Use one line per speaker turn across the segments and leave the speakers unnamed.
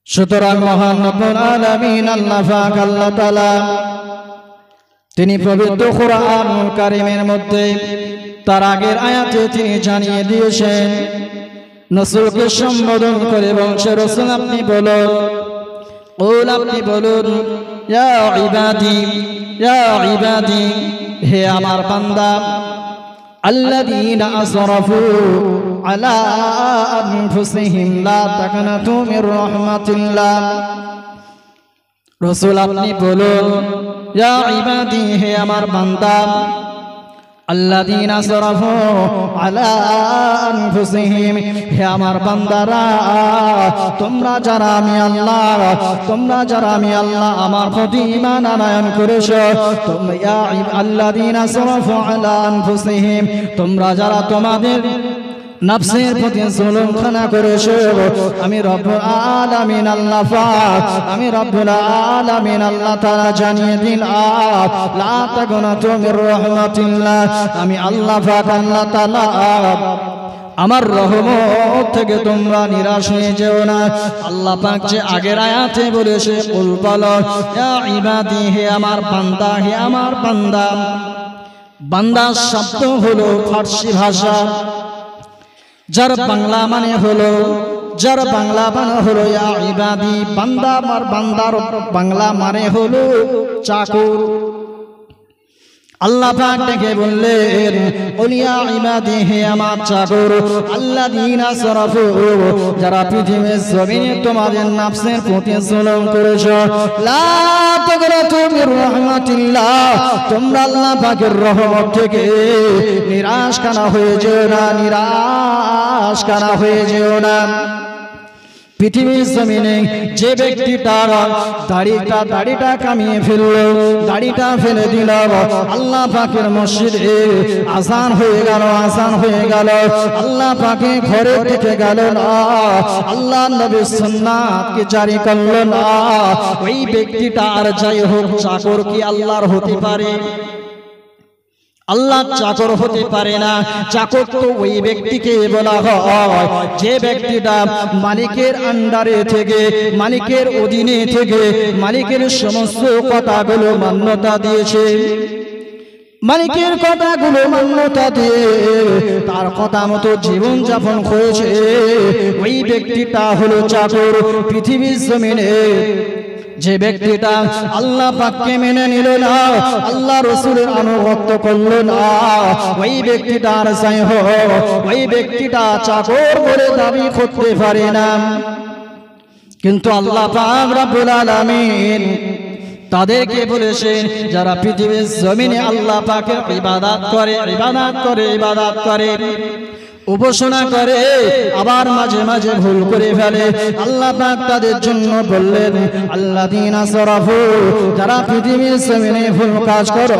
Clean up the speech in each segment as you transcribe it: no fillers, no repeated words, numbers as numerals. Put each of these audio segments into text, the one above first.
সুতরাং মহান রব্বুল আলামিন আল্লাহ পাক আল্লাহ তাআলা তিনি পবিত্র কোরআনুল কারীমের মধ্যে তার আগের আয়াতে তিনি জানিয়ে দিয়েছেন, রাসূলকে সম্বোধন করে বলছে, রাসূল আপনি বলুন, আপনি বলুন, ইয়া ইবাদি, হে আমার বান্দা, আল্লাযীনা আসরাফু আলা আনফুসিহিম লা তাকনাতু মির রাহমাতিল্লাহ। রাসূল আপনি বলুন, ইয়া ইবাদি, হে আমার বান্দা, আল্লাযীনা আসরাফু আলা আনফুসিহিম, হে আমার বান্দারা, তোমরা যারা আমি আল্লাহ আমার প্রতি ঈমান আনয়ন করেছো, তোমরা আল্লাযীনা আসরাফু আলা আনফুসিহিম, তোমরা যারা তোমাদের নফসের প্রতি জুলুম খানা করেছো, আমি রব্বুল আলামিন আল্লাহ পাক, আমি রব্বুল আলামিন আল্লাহ তাআলা জানিয়ে দিলাম, লা তাকনাতু মির রাহমাতিল্লাহ, আমি আল্লাহ পাক আল্লাহ তাআলা আমার রহমত থেকে তোমরা নিরাশ হয়ে যেও না। আল্লাহ পাক যে আগের আয়াতে বলেছে, কুল বলো, ইয়া ইবাদি, হে আমার বান্দা, হে আমার বান্দা। বান্দা শব্দ হলো ফার্সি ভাষা, যার বাংলা মানে হলো ইয়া ইবাদি, বান্দা, আমার বান্দার বাংলা মানে হলো চাকর। আল্লাহ পাক ডেকে বললেন, ইয়া ইবাদি, হে আমার চাকর, আল্লাযীনা আসরাফু, যারা পৃথিবীর জমিনে তোমাদের নফসের প্রতি জুলুম করেছো, লা তাকনাতু মির রাহমাতিল্লাহ, তোমরা আল্লাহ পাকের রহমত থেকে নিরাশ কানা হয়ে যেও না। পৃথিবীর জমিনে যে ব্যক্তিটা দাড়িটা কামিয়ে ফেলল, দাড়িটা ফেলে দিল, আল্লাহ পাকের মসজিদে আযান হয়ে গেল, আল্লাহ পাকে ঘরে থেকে গেল না, আল্লাহ নবীর সুন্নাতকে জারি করল না, ওই ব্যক্তিটা আর যাই হোক চাকর কি আল্লাহর হতে পারে? আল্লাহ চাকর হতে পারে না। চাকর তো ওই ব্যক্তিকে বলা হয় যে ব্যক্তিটা মালিকের আন্ডারে থেকে, মালিকের অধীনে থেকে, মালিকের সমস্ত কথাগুলো মান্যতা দিয়েছে, মালিকের কথাগুলো মান্যতা দিয়ে তার কথা মতো জীবন যাপন করেছে, ওই ব্যক্তিটা হলো চাকর। পৃথিবীর জমিনে যে ব্যক্তিটা আল্লাহ পাককে মেনে নিল না, আল্লাহ রাসূলের আনুগত্য করল না, ওই ব্যক্তিটা আর যাই হোক ওই ব্যক্তিটা চাকর বলে দাবি করতে পারে না। কিন্তু আল্লাহ পাক রব্বুল আলামিন তাদেরকে বলেছেন, যারা পৃথিবীর জমিনে আল্লাহ পাকের ইবাদত করে, উপাসনা করে, আবার মাঝে মাঝে ভুল করে ফেলে, আল্লাহ পাক তাদের জন্য বললেন, আল্লাযীনা আসরাফু, যারা পৃথিবীর জমিনে ভুল কাজ করো,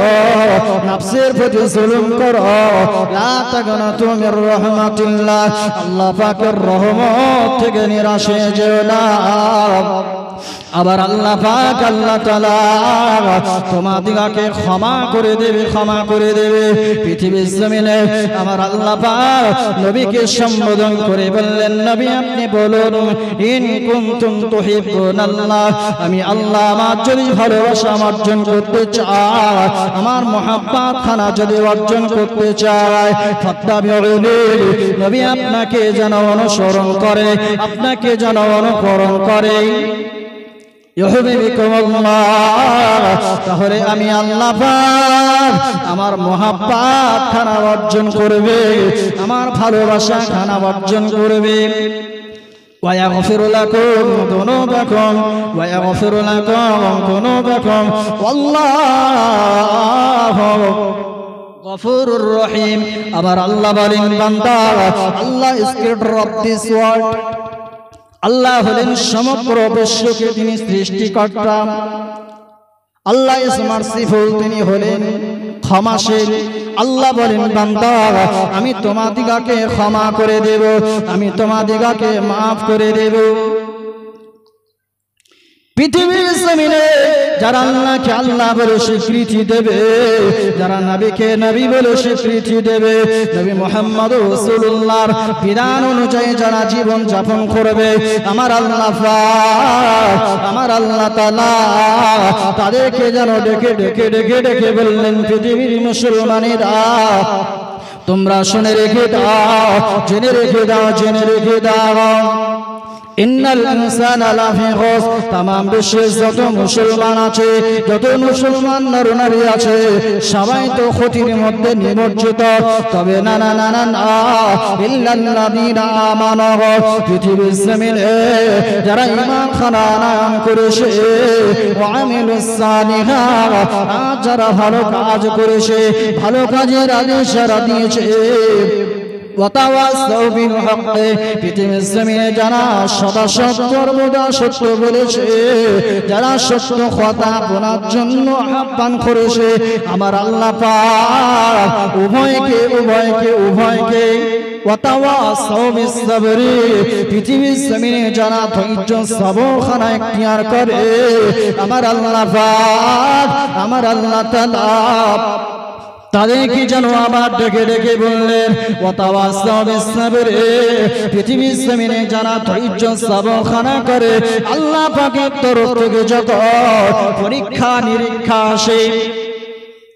নফসের প্রতি জুলুম করো, লা তাকনাতু মির রাহমাতিল্লাহ, আল্লাহ পাকের রহমত থেকে নিরাশ হয়ে যেও না। আবার আল্লাহ পাক আল্লাহ তাআলা তোমাদিগকে ক্ষমা করে দেবে। পৃথিবীর জমিনে আমার আল্লাহ পাক নবীকে সম্বোধন করে বললেন, নবী আপনি বলুন, ইন কুনতুম তুহিব্বুনাল্লাহ, আমি আল্লাহ আমার যদি ভালোবাসা অর্জন করতে চাই, আমার মহব্বত খানা যদি অর্জন করতে চাই, ফাত্তাবিউনি, নবী আপনাকে যেন অনুসরণ করে, আপনাকে যেন অনুকরণ করে, তাহলে আমি আল্লাহ পাক আমার মহব্বত খানা অর্জন করবে, আমার ভালোবাসা খানা অর্জন করবে। ويغفر لكم ذنوبكم والله غفور رحيم। আবার আল্লাহ বলেন, বান্দা, আল্লাহ is creator of this world, আল্লাহ হলেন সমগ্র বিশ্বকে তিনি সৃষ্টিকর্তা, আল্লাহ ইজ মার্সিফুল, তিনি হলেন ক্ষমাশীল। আল্লাহ বলেন, বান্দা আমি তোমাদিগকে ক্ষমা করে দেব, আমি তোমাদিগকে মাফ করে দেব। পৃথিবীর জমিনে যারা আল্লাহকে আল্লাহ বলে স্বীকৃতি দেবে, যারা নবীকে নবী বলে স্বীকৃতি দেবে, নবী মুহাম্মদ রাসূলুল্লাহর বিধান অনুযায়ী যারা জীবন যাপন করবে, আমার আল্লাহ পাক, আমার আল্লাহ তাআলা তাদেরকে যেন ডেকে ডেকে ডেকে ডেকে বললেন, পৃথিবীর মুসলমানেরা তোমরা শুনে রেখে দাও, জেনে রেখে দাও, জেনে রেখে দাও, ইন্নাল ইনসানা লাফি খুসর, तमाम বিশ্বে যত মুসলমান আছে, যত মুসলমান নরনারী আছে, সবাই তো ক্ষতির মধ্যে নিমজ্জিত। তবে না না না না, ইল্লাল্লাযীনা আমানু, পৃথিবীর জমিনে যারা ঈমান আনয়ন করেছে, ওয়া আমিলুস সালিহাত, যারা ভালো কাজ করেছে, ভালো কাজের আদেশ দিয়েছে, ওয়াতাওয়াসাউ বিল হক, পৃথিবীর জমিনে যারা সদা সর্বদা সত্য বলেছে, যারা সত্য কথা বলার জন্য আহ্বান করেছে, আমার আল্লাহ পাক উভয়কে উভয়কে উভয়কে ওয়াতাওয়াসাউ বিস সাবরি, পৃথিবীর জমিনে যারা ধৈর্য সবরখানা ইখতিয়ার করে, আমার আল্লাহ পাক, আমার আল্লাহ তাআলা তাদেরকে যেন আবার ডেকে ডেকে বললেন, ওয়াতাওয়াসাউ বিস সাবরি, পৃথিবীর জমিনে যারা ধৈর্য সবরখানা করে, আল্লাহ পাকের তরফ থেকে যখন পরীক্ষা নিরীক্ষা আসে,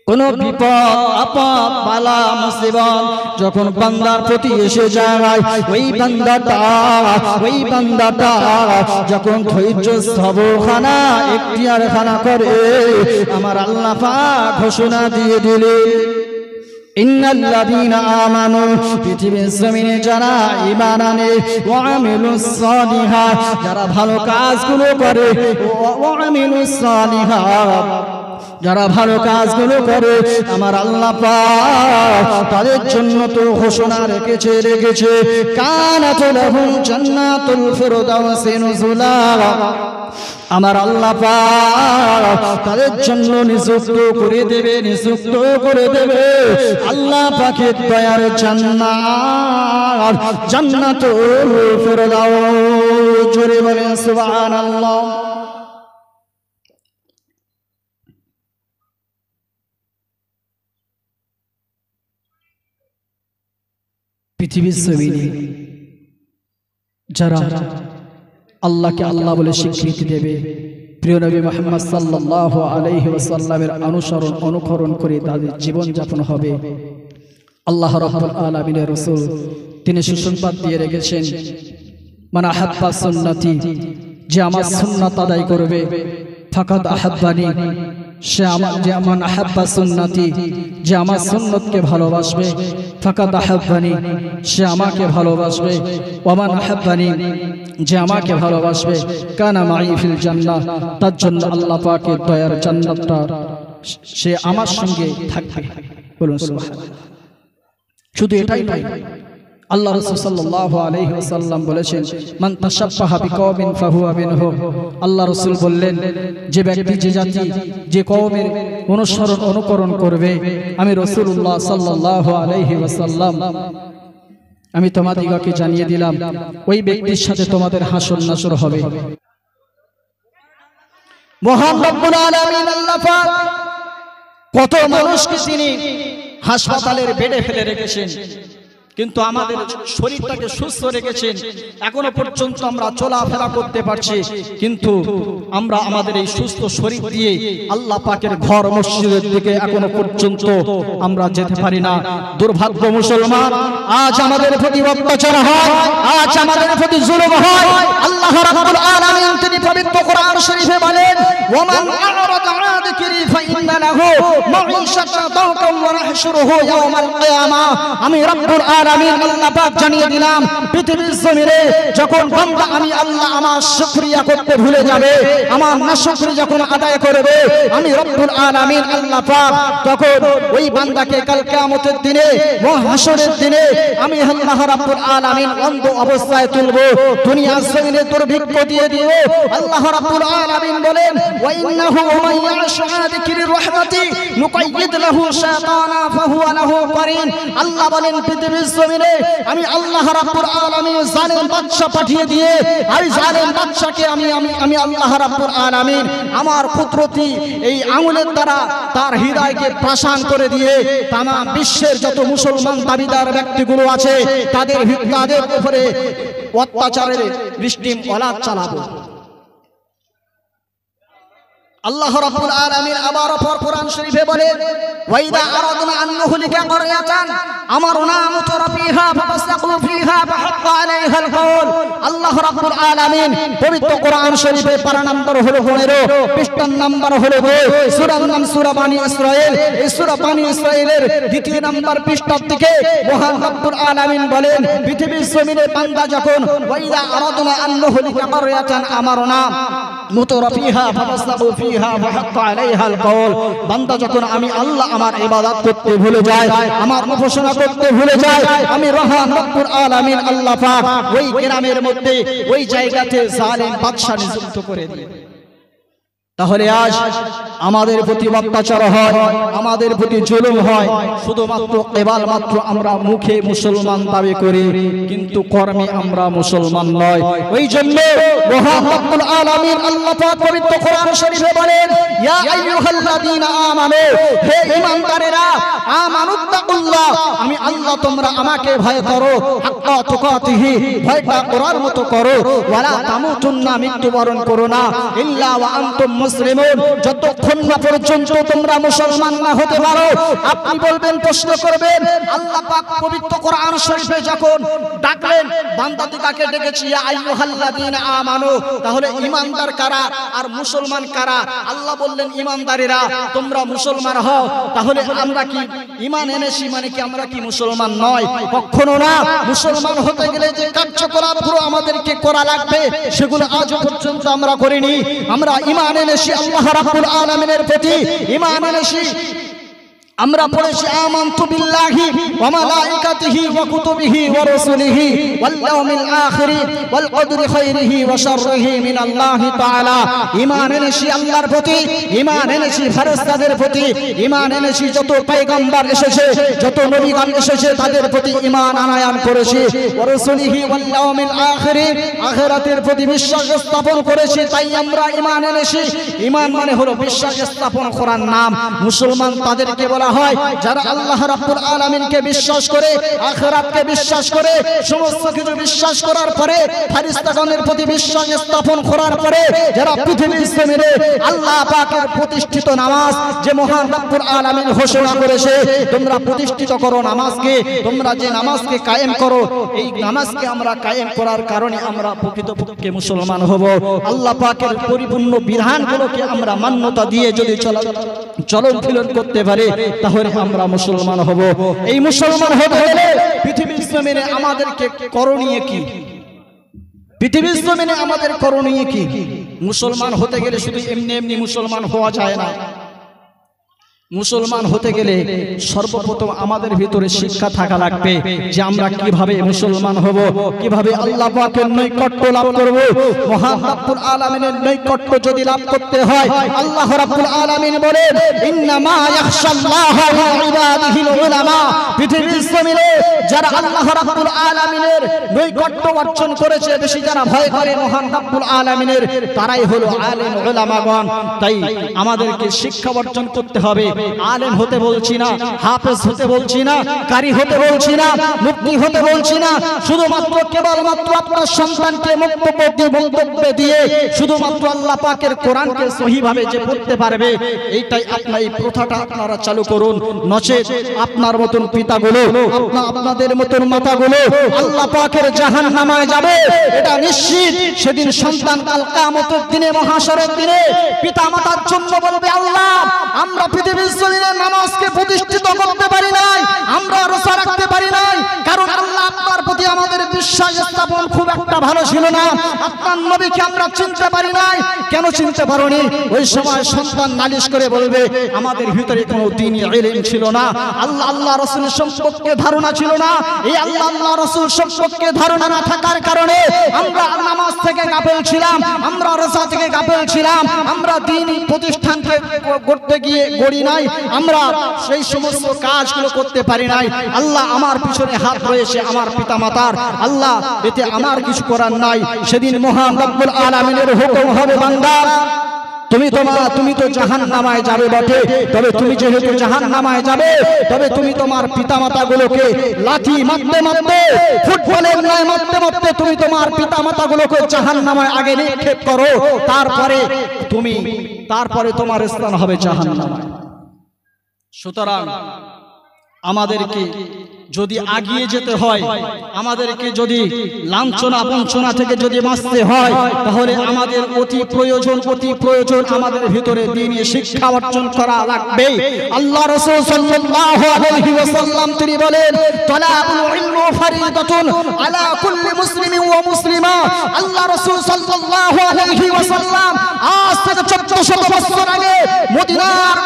কোন বিপদ আপদ বালা মুসিবত যখন বান্দার প্রতি এসে যায়, ওই বান্দাটা যখন ধৈর্য সবরখানা ইখতিয়ার খানা করে, আমার আল্লাহ পাক ঘোষণা দিয়ে দিলেন, ইন্নাল্লাযীনা আমানু, পৃথিবীর জমিনে যারা ঈমান আনে, ওয়া আমিলুস সালিহাত, যারা ভালো কাজগুলো করে, ওয়া আমিলুস সালিহাত, যারা ভালো কাজগুলো করে, আমার আল্লাহ পাক তাদের জন্য তো ঘোষণা রেখেছে, কানাত লাহুম জান্নাতুল ফিরদাউসি নুজুলা, আমার আল্লাহ পাক তাদের জন্য নিযুক্ত করে দেবে, নিযুক্ত করে দেবে আল্লাহ পাকের দয়ার জান্নাত, জান্নাতুল ফিরদাউস। জোরে বলেন সুবহানাল্লাহ। পৃথিবীর জমিনে যারা আল্লাহকে আল্লাহ বলে স্বীকৃতি দেবে, প্রিয় নবী মুহাম্মদ সাল্লাল্লাহু আলাইহি ওয়াসাল্লামের অনুসরণ অনুকরণ করে তাদের জীবন যাপন হবে, আল্লাহ রাব্বুল আলামিনের রাসূল তিনি সুসংবাদ দিয়ে রেখেছেন, মান আহাব্বা সুন্নতি, যে আমার সুন্নাত আদায় করবে, ফাকাদ আহাব্বানি, সে আমার, যে মান আহাব্বা সুন্নতি, যে আমার সুন্নতকে ভালোবাসবে, ফাকাদ আহাব্বানি, সে আমাকে ভালোবাসবে, ওয়া মান আহাব্বানি, যে আমাকে ভালোবাসবে, কানা মাই ফিল জান্নাহ, তার জন্য আল্লাহ পাকের দয়ার জান্নাতটা সে আমার সঙ্গে থাকবে। বলুন সুবহানাল্লাহ। শুধু এটাই নয়, আল্লাহ রাসূল সাল্লাল্লাহু আলাইহি ওয়াসাল্লাম বলেছেন, মান তাশাব্বাহা বিকওমিন ফাহুয়া মিনহুম, আল্লাহ রাসূল বললেন, যে ব্যক্তি যে জাতি যে কওমের অনুসরণ অনুকরণ করবে, আমি রাসূলুল্লাহ সাল্লাল্লাহু আলাইহি ওয়াসাল্লাম আমি তোমাদিগকে জানিয়ে দিলাম, ওই ব্যক্তির সাথে তোমাদের হাসর নাসর হবে। মহান রব্বুল আলামিন আল্লাহ পাক কত মানুষকে তিনি হাসপাতালের বেডে ফেলে রেখেছেন, কিন্তু আমাদের শরীরটাকে সুস্থ রেখেছেন, এখনো পর্যন্ত আমরা চলাফেরা করতে পারছি, কিন্তু আমরা আমাদের এই সুস্থ শরীর দিয়ে আল্লাহ পাকের ঘর মসজিদের দিকে এখনো পর্যন্ত আমরা যেতে পারি না। দুর্ভাগ্য মুসলমান, আজ আমাদের প্রতি অত্যাচার হয়, আজ আমাদের প্রতি জুলুম হয়। আল্লাহ রাব্বুল আলামিন তিনি পবিত্র কোরআন শরীফে বলেন, ওয়ামান আ'রাদা আন যিকরি ফাইন্না লাহু মাঈশাতান দাওকান ওয়া নাহশুরুহু ইয়াওমাল কিয়ামাহ। আমি রব্বুল আলামিন আল্লাহ পাক জানিয়ে দিলাম, পৃথিবীর জমিনে যখন বান্দা আমি আল্লাহ আমার শুকরিয়া করতে ভুলে যাবে, আমার নাশকরি যখন আদায় করবে, আমি রব্বুল আলামিন আল্লাহ পাক তখন ওই বান্দাকে কাল কিয়ামতের দিনে, মহাশরের দিনে আমি আল্লাহ রাব্বুল আলামিন অন্ধ অবস্থায় তুলব, দুনিয়ার জমিনে দুর্ভিক্ষ দিয়ে দিব। আল্লাহ রাব্বুল আলামিন বলেন ওয়া ইন্নাহু মান ইয়াশু আন যিকরি রাহমাতি নুকাইয়িদ লাহু শায়তানা ফাহুয়া লাহু কারিন। আল্লাহ বলেন পৃথিবীর জমিনে আমি আল্লাহ রাব্বুল আলামিন জালেম বাদশা পাঠিয়ে দিয়ে এই জালেম বাদশাকে আমি আল্লাহ রাব্বুল আলামিন আমার কুদরতি এই আঙ্গুলের দ্বারা তার হৃদয়কে প্রাসান করে দিয়ে তাম বিশ্বের যত মুসলমান দাবিদার ব্যক্তিগুলো আছে তাদের উপরে অত্যাচারের বৃষ্টি ওলাদ চালাবো। আল্লাহ রাব্বুল আলামিন আবার কোরআন শরীফে বলেন ওয়াইদা আরাদনা আন নুহলিকা ক্বরিয়াতান আমারনা মুতরাফিহা ফাফাসাকু ফিহা ফাহাক্কা আলাইহাল কওল। আল্লাহ রাব্বুল আলামিন পবিত্র কোরআন শরীফে পারা নাম্বার হলো 15, পৃষ্ঠা নাম্বার হলো 2, সূরার নাম সূরা বানী ইসরাইল। এই সূরা বানী ইসরাইলের দ্বিতীয় নাম্বার পৃষ্ঠার দিকে মহান রাব্বুল আলামিন বলেন পৃথিবীর জমিনে বান্দা যখন ওয়াইদা আরাদনা আন নুহলিকা ক্বরিয়াতান আমারনা মুতরাফিহা ফাফাসাকু ফিহা ফাহাক্কা আলাইহাল কওল, বান্দা যখন আমি আল্লাহ আমার ইবাদত করতে ভুলে যায়, আমার উপাসনা করতে ভুলে যায়, আমি রহমান রব্বুল আলামিন আল্লাহ পাক ওই গ্রামের মধ্যে ওই জায়গাতে জালেম বাদশা নিযুক্ত করে দিই। তাহলে আজ আমাদের প্রতি অত্যাচার হয়, আমাদের প্রতি জুলুম হয়, শুধুমাত্র কেবলমাত্র আমরা মুখে মুসলমান দাবি করি কিন্তু কর্মে আমরা মুসলমান নয়। ওই জন্য মহান রব্বুল আলামিন আল্লাহ পাক পবিত্র কোরআন শরীফে বলেন ইয়া আইয়ুহাল্লাযীনা আমানু, হে ঈমানদারেরা, আমানুত্তাকুল্লাহ, আমি আল্লাহ তোমরা আমাকে ভয় করো, হাক্কা তুকাতিহি, ভয়টা করার মতো করো, ওয়ালা তামুতুন্না, মৃত্যুবরণ করো না, ইল্লা ওয়া আনতুম মুসলিমুন, যতক্ষণ না পর্যন্ত তোমরা মুসলমান না হতে পারো। আপনি বলবেন, প্রশ্ন করবেন, আল্লাহ পাক পবিত্র কোরআন শরীফে যখন ডাকলেন বান্দাদিগকে ডেকেছি ইয়া আইয়ুহাল্লাযীনা আমানু, তাহলে ঈমানদার কারা আর মুসলমান কারা? আল্লাহ বললেন ঈমানদারেরা তোমরা মুসলমান হও। তাহলে আমরা কি ঈমান এনেছি মানে কি আমরা কি মুসলমান নয়? কখনো না। মুসলমান হতে গেলে যে কার্যকলাপগুলো আমাদেরকে করা লাগবে সেগুলো আজ পর্যন্ত আমরা করিনি। আমরা ঈমান এনেছি আল্লাহ রাব্বুল আলামিনের প্রতি, ঈমান এনেছি, আমরা পড়েছি আমানতু বিল্লাহি ওয়া মালাইকাতিহি ওয়া কুতুবিহি ওয়া রাসূলিহি ওয়াল ইয়াউমিল আখির ওয়াল কদরি খাইরিহি ওয়া শাররিহি মিনাল্লাহি তাআলা। ঈমান এনেছি আল্লাহর প্রতি, ঈমান এনেছি ফেরেশতাদের প্রতি, ঈমান এনেছি যত পয়গম্বর এসেছে, যত নবীগণ এসেছে তাদের প্রতি ঈমান আনয়ন করেছি। ওয়া রাসূলিহি ওয়াল ইয়াউমিল আখির, আখিরাতের প্রতি বিশ্বাস স্থাপন করেছি। তাই আমরা ঈমান এনেছি। ঈমান মানে হলো বিশ্বাস স্থাপন করার নাম। মুসলমান তাদেরকে বলা হয় যারা আল্লাহ রাব্বুল আলামিনকে বিশ্বাস করে, আখিরাতকে বিশ্বাস করে, সমস্ত কিছু বিশ্বাস করার পরে, ফেরেশতাগণের প্রতি বিশ্বাস স্থাপন করার পরে যারা পৃথিবীর জমিনে আল্লাহ পাকের প্রতিষ্ঠিত নামাজ যে মহান রাব্বুল আলামিন ঘোষণা করেছে তোমরা প্রতিষ্ঠিত করো নামাজকে, তোমরা যে নামাজকে কায়েম করো, এই নামাজকে আমরা কায়েম করার কারণে আমরা প্রকৃতপক্ষে মুসলমান হব। আল্লাহ পাকের পরিপূর্ণ বিধানগুলোকে আমরা মান্যতা দিয়ে যদি চলন ফিলন করতে পারি তাহলে আমরা মুসলমান হব। এই মুসলমান হতে হলে পৃথিবীর জমিনে আমাদেরকে করণীয় কি? পৃথিবীর জমিনে আমাদের করণীয় কি? মুসলমান হতে গেলে শুধু এমনি এমনি মুসলমান হওয়া যায় না। মুসলমান হতে গেলে সর্বপ্রথম আমাদের ভিতরে শিক্ষা থাকা লাগবে যে আমরা কিভাবে মুসলমান হব, কিভাবে আল্লাহ পাকের নৈকট্য লাভ করব। মহান রাব্বুল আলামিনের নৈকট্য যদি লাভ করতে হয়, আল্লাহ রাব্বুল আলামিন বলেন ইন্নামা ইয়াখশাল্লাহা মিন ইবাদিহিল উলামা। পৃথিবীর জমিনে যারা আল্লাহ রাব্বুল আলামিনের নৈকট্য অর্জন করেছে, বেশি যারা ভয় করে মহান রাব্বুল আলামিনের, তারাই হলো আলেম উলামাগণ। তাই আমাদেরকে শিক্ষা অর্জন করতে হবে। আলেম হতে বলছি না, হাফেজ হতে বলছি না, কারি হতে বলছি না, মুফতি হতে বলছি না। শুধুমাত্র কেবলমাত্র আপনার সন্তানকে বক্তব্য দিয়ে শুধুমাত্র আল্লাহ পাকের কোরআনকে সহিভাবে যে পড়তে পারবে, এইটাই আপনার এই প্রথাটা আপনারা চালু করুন। নচেত আপনার মতন পিতাগুলো, আপনাদের মতন মাতাগুলো আল্লাহ পাকের জাহান্নামায় যাবে, এটা নিশ্চিত। সেদিন সন্তান কাল কিয়ামতের দিনে, মহাশরের দিনে পিতা মাতার জন্য বলবে আল্লাহ আমরা পৃথিবীর জমিনে নামাজকে প্রতিষ্ঠিত করতে পারি নাই, আমরা রোজা রাখতে পারি নাই, কারণ আল্লাহ আপনার প্রতি প্রতি আমাদের বিশ্বাস স্থাপন খুব একটা ভালো ছিল না। আপনার নবীকে আমরা চিনতে পারি নাই। কেন চিনতে পারোনি? ওই সময় সন্তান নালিশ করে বলবে আমাদের ভিতরে কোনো দ্বীনি ইলম ছিল না, আল্লাহ রাসূল সম্পর্কে ধারণা ছিল না। এই আল্লাহ রাসূল সম্পর্কে ধারণা না থাকার কারণে আমরা নামাজ থেকে গাফেল ছিলাম, আমরা রোজা থেকে গাফেল ছিলাম, আমরা দ্বীনি প্রতিষ্ঠানকে করতে গিয়ে গড়ি নাই, আমরা সেই সমস্ত কাজগুলো করতে পারি নাই। আল্লাহ আমার পিছনে হাত রয়েছে আমার পিতামাতার, আল্লাহ এতে আমার কিছু করার নাই। সেদিন মহান রব্বুল আলামিনের হুকুম হবে বান্দা তুমি তো জাহান্নামায় যাবে বটে, তবে তুমি যেহেতু জাহান্নামায় যাবে তবে তুমি তোমার পিতামাতাগুলোকে লাঠি মারতে মারতে, ফুটবলের ন্যায় মারতে মারতে তুমি তোমার পিতামাতাগুলোকে জাহান্নামায় আগে নিক্ষেপ করো, তারপরে তোমার স্থান হবে জাহান্নামায়। সুতরাং আমাদেরকে যদি আগিয়ে যেতে হয়, আমাদেরকে যদি লাঞ্ছনা বঞ্চনা থেকে যদি বাঁচতে হয়, তাহলে আমাদের অতি প্রয়োজন আমাদের ভিতরে দ্বীনি শিক্ষা অর্জন করা লাগবে। আল্লাহ রাসূল সাল্লাল্লাহু আলাইহি ওয়াসাল্লাম তিনি বলেন তালাবুল ইলমি ফারিদাতুন আলা কুল্লি মুসলিমিন ওয়া মুসলিমা। আল্লাহ রাসূল সাল্লাল্লাহু আলাইহি ওয়াসাল্লাম আজ থেকে 1400 বছর আগে মদিনার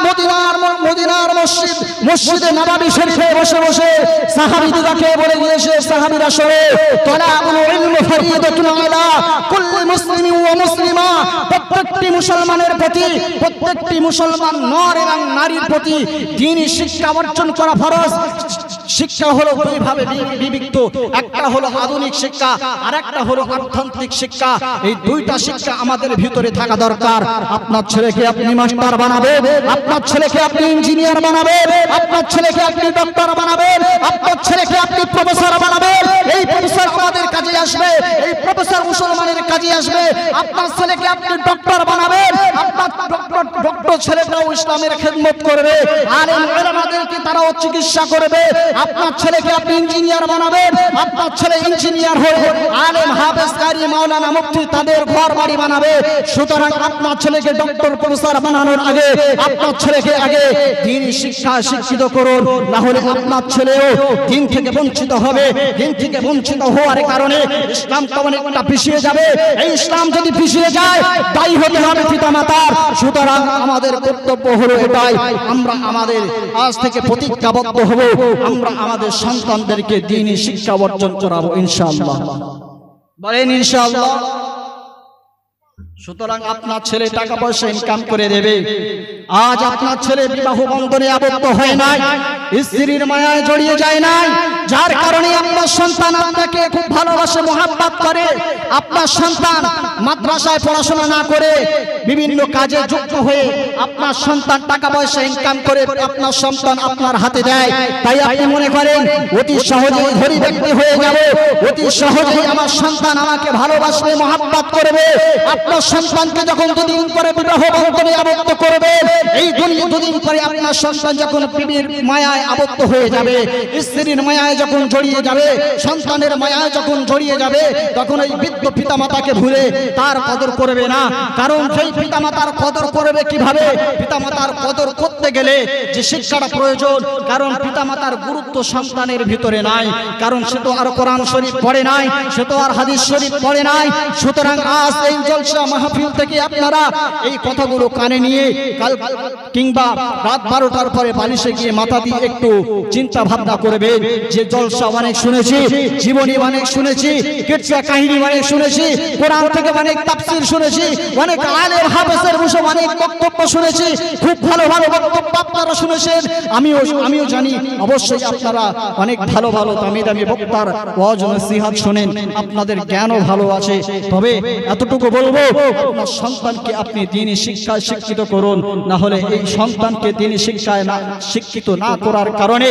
মসজিদে নববী শরীফে বসে বসে সাহাবীদেরকে বলে দিয়েছে, সাহাবীরা শোনো, তালাবুল ইলমি ফারিদাতুন আলা কুল্লি মুসলিমিন ওয়া মুসলিমা। প্রত্যেকটি মুসলমানের প্রতি, প্রত্যেকটি মুসলমান নর এবং নারীর প্রতি দ্বীনি শিক্ষা অর্জন করা ফরজ। শিক্ষা হলো দুইভাবে বিভক্ত, একটা হলো আধুনিক শিক্ষা আর একটা হলো আধ্যাত্মিক শিক্ষা। এই দুইটা শিক্ষা আমাদের ভিতরে থাকা দরকার। আপনার ছেলেকে আপনি মাস্টার বানাবেন, আপনার ছেলেকে আপনি ইঞ্জিনিয়ার বানাবেন, আপনার ছেলেকে আপনি ডক্টর বানাবেন, আপনার ছেলেকে আপনি প্রফেসর বানাবেন। এই প্রফেসর আমাদের কাজে আসবে, এই প্রফেসর মুসলমানের কাজে আসবে। আপনার ছেলেকে আপনি ডক্টর বানাবেন, আপনার ডক্টর ছেলেটাও ইসলামের খেদমত করবে, আলেম উলামাদেরকে তারাও চিকিৎসা করবে। আপনার ছেলেকে আপনি ইঞ্জিনিয়ার বানাবেন, আপনার ছেলে ইঞ্জিনিয়ার হয়ে আলেম হাফেজ কারি মাওলানা মুফতি তাদের ঘর বাড়ি বানাবে। সুতরাং আপনার ছেলেকে ডক্টর প্রফেসর বানানোর আগে আপনার ছেলেকে আগে দ্বীনি শিক্ষা শিক্ষিত করুন, না হলে আপনার ছেলেও দ্বীন থেকে বঞ্চিত হবে। দ্বীন থেকে বঞ্চিত হওয়ার কারণে ইসলাম কেমন একটা পিছিয়ে যাবে। এই ইসলাম যদি পিছিয়ে যায় দায়ী হতে হবে পিতামাতার। সুতরাং আমাদের কর্তব্য হলো এটাই, আমরা আমাদের আজ থেকে প্রতিজ্ঞাবদ্ধ হব, আমরা আমাদের সন্তানদেরকে দ্বীনি শিক্ষা অর্জন করাবো ইনশাআল্লাহ। বলেন ইনশাআল্লাহ। সুতরাং আপনার ছেলে টাকা পয়সা ইনকাম করে দেবে। আজ আপনার ছেলে বিবাহ বন্ধনে আবদ্ধ হয় নাই, স্ত্রীর মায়ায় জড়িয়ে যায় নাই, যার কারণে আপনার সন্তান আপনাকে খুব ভালোবাসে মোহাব্বত করে। আপনার সন্তান মাদ্রাসায় পড়াশোনা না করে বিভিন্ন কাজে যুক্ত হয়ে আপনার সন্তান টাকা পয়সা ইনকাম করে আপনার সন্তান আপনার হাতে দেয়। তাই আপনি মনে করেন অতি সহজেই ধনী ব্যক্তি হয়ে যাব, অতি সহজেই আমার সন্তান আমাকে ভালোবাসবে মোহাব্বত করবে। আপনার সন্তানকে যখন দুদিন পরে বিবাহ বন্ধনে আবদ্ধ করবে, এই দুদিন পরে আপনার সন্তান যখন প্রেমের মায়ায় আবদ্ধ হয়ে যাবে, স্ত্রীর মায়ায় যখন জড়িয়ে যাবে, সন্তানের মায়ায় যখন জড়িয়ে যাবে, তখন এই বৃদ্ধ পিতামাতাকে ভুলে তার কদর করবে না। কারণ সেই পিতামাতার কদর করবে কিভাবে? পিতামাতার কদর করতে গেলে যে শিক্ষাটা প্রয়োজন, কারণ পিতামাতার গুরুত্ব সন্তানের ভিতরে নাই, কারণ সে তো আর কোরআন শরীফ পড়ে নাই, সে তো আর হাদিস শরীফ পড়ে নাই। সুতরাং আজ এই জলসা মাহফিল থেকে আপনারা এই কথাগুলো কানে নিয়ে কাল কিংবা রাত 12টার পরে বালিশে গিয়ে মাথা দিয়ে একটু চিন্তা ভাবনা করবেন যে জলসা অনেক শুনেছি, জীবনী অনেক শুনেছি, কিচ্ছা কাহিনী অনেক শুনেছি, কোরআন থেকে অনেক তাফসীর শুনেছি, অনেক আলেম হাফেজের মুখে অনেক বক্তব্য শুনেছি, খুব ভালো ভালো বক্তব্য আপনারা শুনেছেন, আমিও জানি অবশ্যই আপনারা অনেক ভালো ভালো দামি দামি বক্তার ওয়াজ নসিহত শুনেন, আপনাদের জ্ঞানও ভালো আছে। তবে এতটুকু বলবো, আপনার সন্তানকে আপনি দ্বীনি শিক্ষায় শিক্ষিত করুন, না হলে এই সন্তানকে দ্বীনি শিক্ষায় না শিক্ষিত না করার কারণে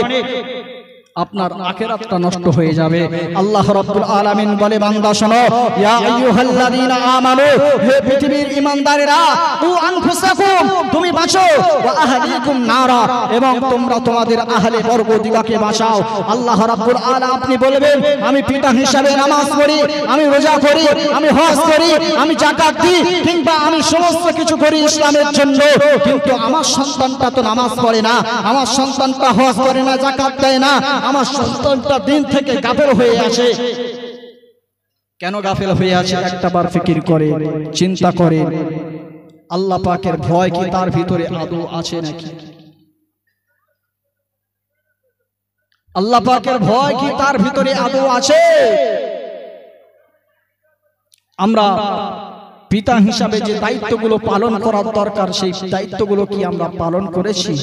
আপনার আখিরাতটা নষ্ট হয়ে যাবে। আল্লাহ রাব্বুল আলামিন বলে, বান্দা শোনো, ইয়া আইয়ুহাল্লাযীনা আমানু, হে পৃথিবীর ঈমানদারেরা, কু আনফুসাকুম, তুমি বাঁচো, ওয়া আহলিকুম নারা, এবং তোমরা তোমাদের আহলে বর্গদিগকে বাঁচাও। আল্লাহ রাব্বুল আলামিন আপনি বলবেন, আমি পিতা হিসাবে নামাজ পড়ি, আমি রোজা করি, আমি হজ করি, আমি যাকাত দিই, কিংবা আমি সমস্ত কিছু করি ইসলামের জন্য, কিন্তু আমার সন্তানটা তো নামাজ পড়ে না, আমার সন্তানটা হজ করে না, যাকাত দেয় না, আমার সন্তানটা দিন থেকে গাফেল হয়ে আছে। কেন গাফেল হয়ে আছে একটাবার ফিকির করে চিন্তা করে। আল্লাহ পাকের ভয় কি তার ভিতরে আদৌ আছে নাকি? আল্লাহ পাকের ভয় কি তার ভিতরে আদৌ আছে? আমরা পিতা হিসাবে যে দায়িত্বগুলো পালন করার দরকার সেই দায়িত্বগুলো কি আমরা পালন করেছি?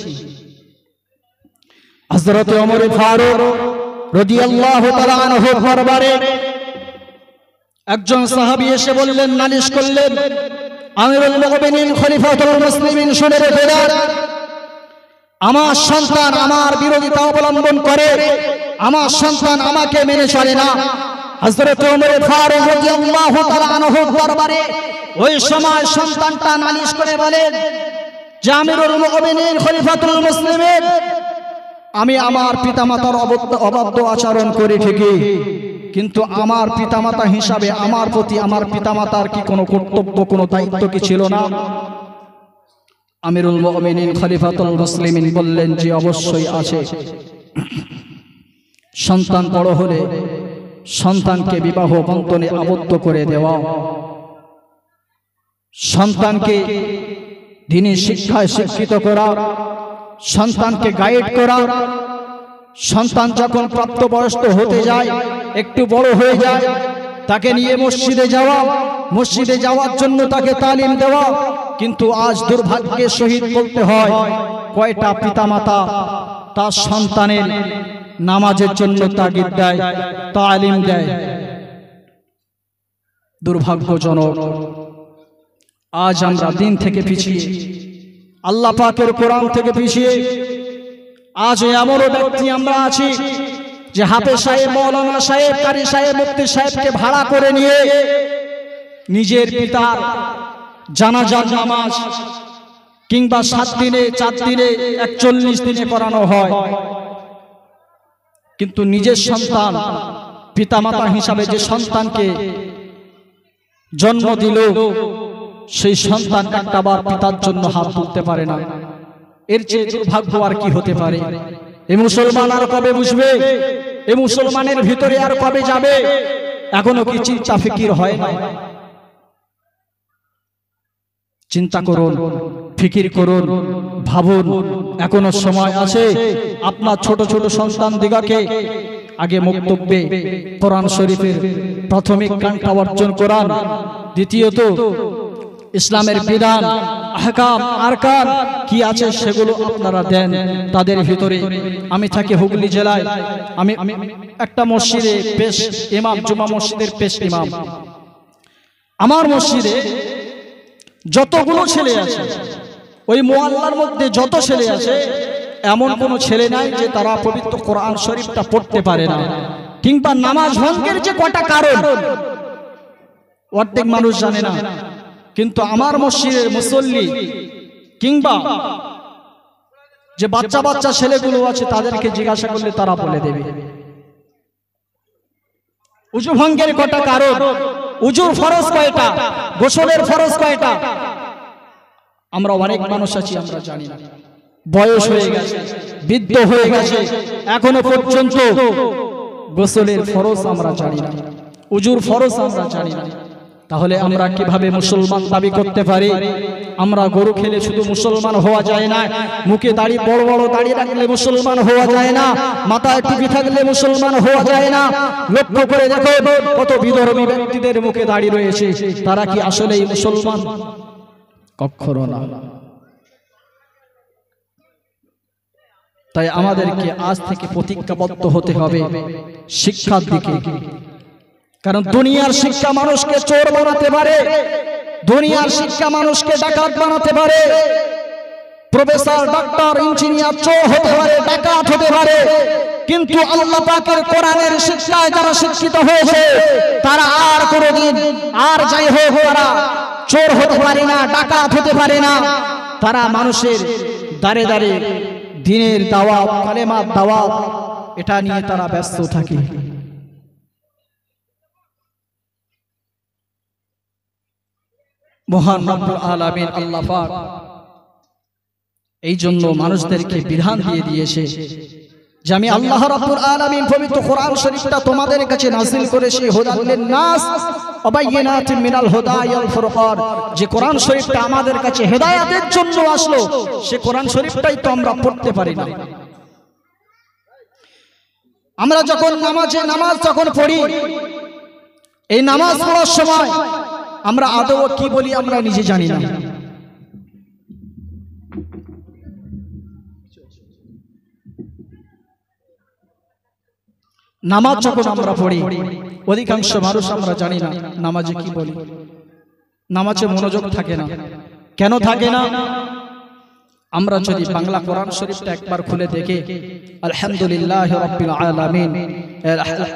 হযরত ওমর ফারুক রাদিয়াল্লাহু তাআলা আনহু দরবারে একজন সাহাবী এসে বললেন, নালিশ করলেন, আমিরুল মুমিনিন খলিফাতুল মুসলিমিন শুনে রেখে, আমার সন্তান আমার বিরোধিতা অবলম্বন করে, আমার সন্তান আমাকে মেনে চলে না। হযরত ওমর ফারুক রাদিয়াল্লাহু তাআলা আনহু দরবারে ওই সময় সন্তানটা নালিশ করে বলেন যে আমিরুল মুমিনিন খলিফাতুল মুসলিমিন, আমি আমার পিতামাতার অবাধ্য আচরণ করি ঠিকই, কিন্তু আমার পিতামাতা হিসাবে আমার প্রতি আমার পিতামাতার কি কোনো কর্তব্য কোনো দায়িত্ব কি ছিল না? আমিরুল মুমিনিন খলিফাতুল মুসলিমিন বললেন যে অবশ্যই আছে। সন্তান বড় হলে সন্তানকে বিবাহ বন্ধনে আবদ্ধ করে দেওয়া, সন্তানকে দ্বীনি শিক্ষায় শিক্ষিত করা, সন্তানকে গাইড করা, সন্তান যখন প্রাপ্তবয়স্ক হতে যায়, একটু বড় হয়ে যায়, তাকে নিয়ে মসজিদে যাওয়া, মসজিদে যাওয়ার জন্য তাকে তালিম দেওয়া। কিন্তু আজ দুর্ভাগ্যের সহিত বলতে হয়, কয়টা পিতামাতা তার সন্তানের নামাজের জন্য তাগিদ দেয়, তালিম দেয়? দুর্ভাগ্যজনক। আজ আমরা দিন থেকে পিছিয়ে, আল্লাহ পাকের কোরআন থেকে পিছিয়ে। আজ এমনও ব্যক্তি আমরা আছি যে হাফেজ সাহেব, মৌলানা সাহেব, কারি সাহেব, মুফতি সাহেবকে ভাড়া করে নিয়ে নিজের পিতার জানাজার নামাজ কিংবা 7 দিনে, 4 দিনে, 41 দিনে করানো হয়, কিন্তু নিজের সন্তান, পিতামাতা হিসাবে যে সন্তানকে জন্ম দিল, সেই সন্তান একটাবার পিতার জন্য হাত তুলতে পারে না। এর চেয়ে দুর্ভাগ্য আর কি হতে পারে? এই মুসলমান আর কবে বুঝবে? এই মুসলমানের ভিতরে আর কবে যাবে? এখনো কি চিন্তা ফিকির হয় না? চিন্তা করুন, ফিকির করুন, ভাবুন, এখনো সময় আছে। আপনার ছোট ছোট সন্তান দিগকে আগে মুক্তব্যে কোরআন শরীফের প্রাথমিক জ্ঞানটা অর্জন করান। দ্বিতীয়ত ইসলামের বিধান, আহকাম, আরকান কি আছে সেগুলো আপনারা দেন তাদের ভিতরে। আমি থাকি হুগলি জেলায়, আমি একটা মসজিদে পেশ ইমাম, জুমা মসজিদের পেশ ইমাম। আমার মসজিদে যতগুলো ছেলে আছে, ওই মুআল্লার মধ্যে যত ছেলে আছে, এমন কোনো ছেলে নাই যে তারা পবিত্র কোরআন শরীফটা পড়তে পারে না, কিংবা নামাজ ভঙ্গের যে কটা কারণ অর্ধেক মানুষ জানে না। কিন্তু আমার মসজিদের মুসল্লি কিংবা যে বাচ্চা বাচ্চা ছেলেগুলো আছে তাদেরকে জিজ্ঞাসা করলে তারা বলে দেবে উজু ভঙ্গের কটা কারণ, উজুর ফরজ কয়টা, গোসলের ফরজ কয়টা। আমরা অনেক মানুষ আছি আমরা জানি না, বয়স হয়ে গেছে, বৃদ্ধ হয়ে গেছে, এখনো পর্যন্ত গোসলের ফরজ আমরা জানি না, উজুর ফরজ আমরা জানি না। তাহলে আমরা কিভাবে মুসলমান দাবি করতে পারি? আমরা গরু খেলে শুধু মুসলমান হওয়া যায় না, মুখে দাড়ি বড় বড় দাড়ি রাখলে মুসলমান হওয়া যায় না, মাথায় টুপি থাকলে মুসলমান হওয়া যায় না। লক্ষ্য করে দেখো কত বিধর্মী ব্যক্তিদের মুখে দাড়ি রয়েছে, তারা কি আসলেই মুসলমান? কখনো না। তাই আমাদেরকে আজ থেকে প্রতিজ্ঞাবদ্ধ হতে হবে শিক্ষার দিকে। কারণ দুনিয়ার শিক্ষা মানুষকে চোর বানাতে পারে, দুনিয়ার শিক্ষা মানুষকে ডাকাত বানাতে পারে। প্রফেসর, ডক্টর, ইঞ্জিনিয়ার চোর হতে পারে, ডাকাত হতে পারে, কিন্তু আল্লাহ পাকের কোরআনের শিক্ষায় যারা শিক্ষিত হয়েছে তারা আর কোনোদিন, আর যাই হোক, তারা চোর হতে পারে না, ডাকাত হতে পারে না। তারা মানুষের দাঁড়ে দাঁড়ে দ্বীনের দাওয়াত, কালেমার দাওয়াত, এটা নিয়ে তারা ব্যস্ত থাকে। মহান রব্বুল আলামিন আল্লাহ পাক এই জন্য মানুষদেরকে বিধান দিয়ে দিয়েছে যে আমি আল্লাহ রাব্বুল আলামিন পবিত্র কোরআন শরীফটা তোমাদের কাছে নাযিল করেছি হুদাল লিন-নাস ওয়া বাইয়িনাতিন মিনাল হুদা ওয়াল ফুরকান। যে কোরআন শরীফটা আমাদের কাছে হেদায়েতের জন্য আসলো, সে কোরআন শরীফটাই তো আমরা পড়তে পারি না। আমরা যখন নামাজ যখন পড়ি, এই নামাজ পড়ার সময় আমরা আদৌ কি বলি আমরা নিজে জানি না। নামাজ যখন আমরা পড়ি, অধিকাংশ মানুষ আমরা জানি না নামাজে কি বলি। নামাজে মনোযোগ থাকে না। কেন থাকে না? আমরা যদি বাংলা কোরআন শরীফটা একবার খুলে দেখে আলহামদুলিল্লাহি রাব্বিল আলামিন,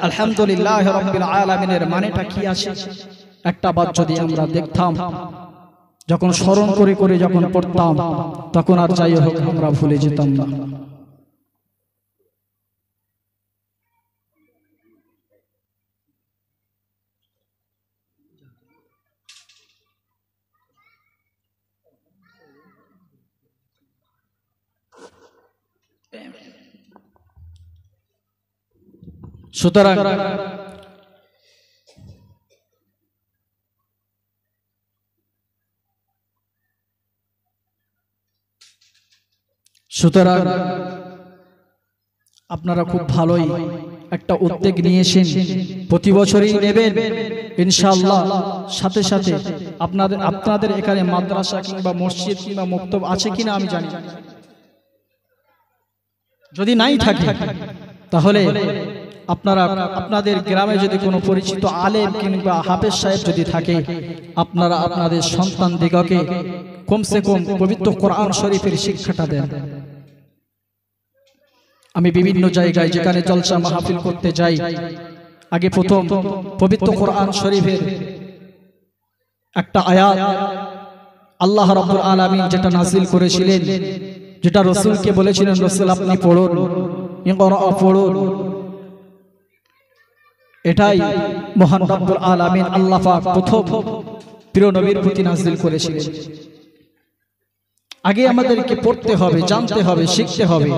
আলহামদুলিল্লাহি রাব্বিল আলামিনের মানেটা কি আছে একটা বার যদি আমরা দেখতাম, যখন স্মরণ করে করে যখন পড়তাম, তখন আর যাই হোক আমরা ভুলে যেতাম না। সুতরাং আপনারা খুব ভালোই একটা উদ্যোগ নিয়েছেন, প্রতি বছরই নেবেন ইনশাআল্লাহ। সাথে সাথে আপনাদের এখানে মাদ্রাসা কিংবা মসজিদ কিংবা মক্তব আছে কিনা আমি জানি না। যদি নাই থাকে তাহলে আপনারা আপনাদের গ্রামে যদি কোনো পরিচিত আলেম কিংবা হাফেজ সাহেব যদি থাকে, আপনারা আপনাদের সন্তান দিগকে কমসে কম পবিত্র কোরআন শরীফের শিক্ষাটা দেন। আমি বিভিন্ন জায়গায় যেখানে জলসা মাহফিল করতে যাই, আগে প্রথম পবিত্র কোরআন শরীফের একটা আয়াত আল্লাহ রাব্বুল আলামিন যেটা নাযিল করেছিলেন, যেটা রাসূলকে বলেছিলেন রাসূল আপনি পড়ুন, ইকরা পড়ুন, এটাই মহান রব্বুল আলামিন আল্লাহ পাক প্রথম প্রিয় নবীর প্রতি নাযিল করেছিলেন। আগে আমাদেরকে পড়তে হবে, জানতে হবে, শিখতে হবে।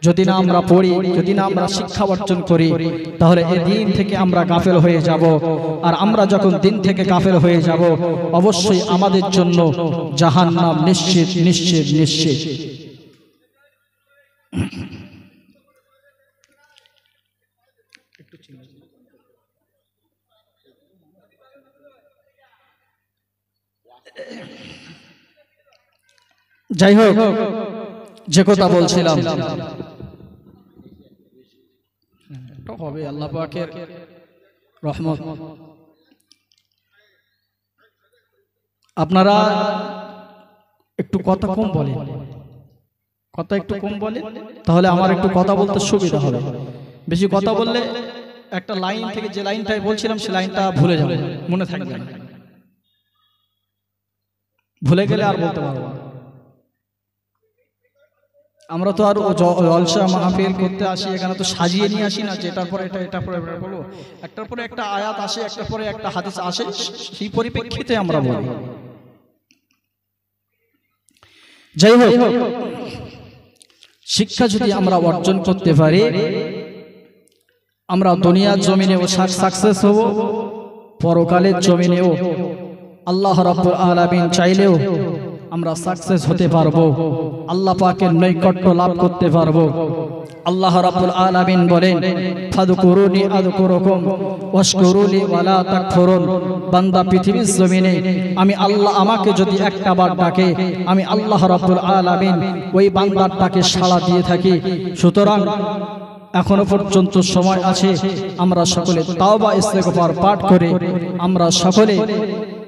যদি না আমরা পড়ি, যদি না আমরা শিক্ষা অর্জন করি, তাহলে এই দিন থেকে আমরা গাফেল হয়ে যাব। আর আমরা যখন দিন থেকে গাফেল হয়ে যাব, অবশ্যই আমাদের জন্য জাহান্নাম নিশ্চিত নিশ্চিত নিশ্চিত। যাই হোক, যে কথা বলছিলাম, হবে আল্লাহ পাকের রহমত। আপনারা একটু কথা কম বলেন, কথা একটু কম বলেন, তাহলে আমার একটু কথা বলতে সুবিধা হবে। বেশি কথা বললে একটা লাইন থেকে যে লাইনটাই বলছিলাম সে লাইনটা ভুলে যাবে, মনে থাকবে না। ভুলে গেলে আর বলতে পারবো না। আমরা তো আর জলসা মাহফিল করতে আসি, এখানে তো সাজিয়ে নিয়ে আসি না যে এটার পরে এটা, এটার পরে এটা বলবো। একটার পরে একটা আয়াত আসে, একটার পরে একটা হাদিস আসে, সেই পরিপ্রেক্ষিতে আমরা বলি। যাই হোক, শিক্ষা যদি আমরা অর্জন করতে পারি, আমরা দুনিয়ার জমিনেও সাকসেস হব, পরকালের জমিনেও আল্লাহ রাব্বুল আলামিন চাইলেও আমরা সাকসেস হতে পারবো, আল্লাহ পাকের নৈকট্য লাভ করতে পারবো। আল্লাহ রাব্বুল আলামিন বলেন, ফাযকুরুনি আযকুরুকুম ওয়াশকুরুলি ওয়ালা তাকফুরুন। বান্দা পৃথিবীর জমিনে আমি আল্লাহ আমাকে যদি একটা বার ডাকে, আমি আল্লাহ রাব্বুল আলামিন ওই বান্দারটাকে সাড়া দিয়ে থাকি। সুতরাং এখনো পর্যন্ত সময় আছে, আমরা সকলে তাওবা ইস্তেগফার পাঠ করে আমরা সকলে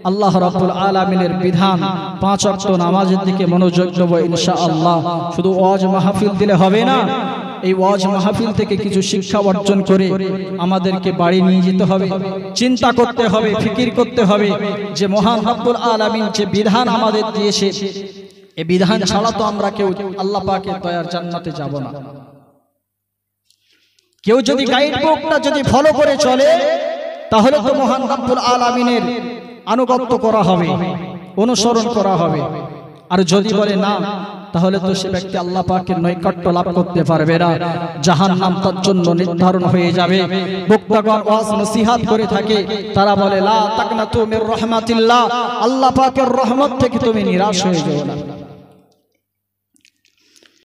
আল্লাহ রাব্বুল আলামিনের বিধান 5 ওয়াক্ত নামাজের দিকে মনোযোগ দেব ইনশাআল্লাহ। শুধু ওয়াজ মাহফিল দিলে হবে না, এই ওয়াজ মাহফিল থেকে কিছু শিক্ষা অর্জন করে আমাদেরকে বাড়ি নিয়ে যেতে হবে, চিন্তা করতে হবে, ফিকির করতে হবে যে মহান রাব্বুল আলামিন যে বিধান আমাদের দিয়েছে, এই বিধান ছাড়া তো আমরা কেউ আল্লাহ পাকের দয়ার জান্নাতে যাব না। কেউ যদি গাইড বুকটা যদি ফলো করে চলে, তাহলে তো মহান রাব্বুল আলামিনের আনুগত্য করা হবে, অনুসরণ করা হবে। আর যদি বলে না তাহলে তো সে ব্যক্তি আল্লাহ পাকের নৈকট্য লাভ করতে পারবে না, জাহান্নাম তার জন্য নির্ধারণ হয়ে যাবে। বক্তাগণ ওয়াজ নসিহত করে থাকে, তারা বলে লা তাকনাতু মির রাহমাতিল্লাহ, আল্লাহ পাকের রহমত থেকে তুমি নিরাশ হয়ে যেও না।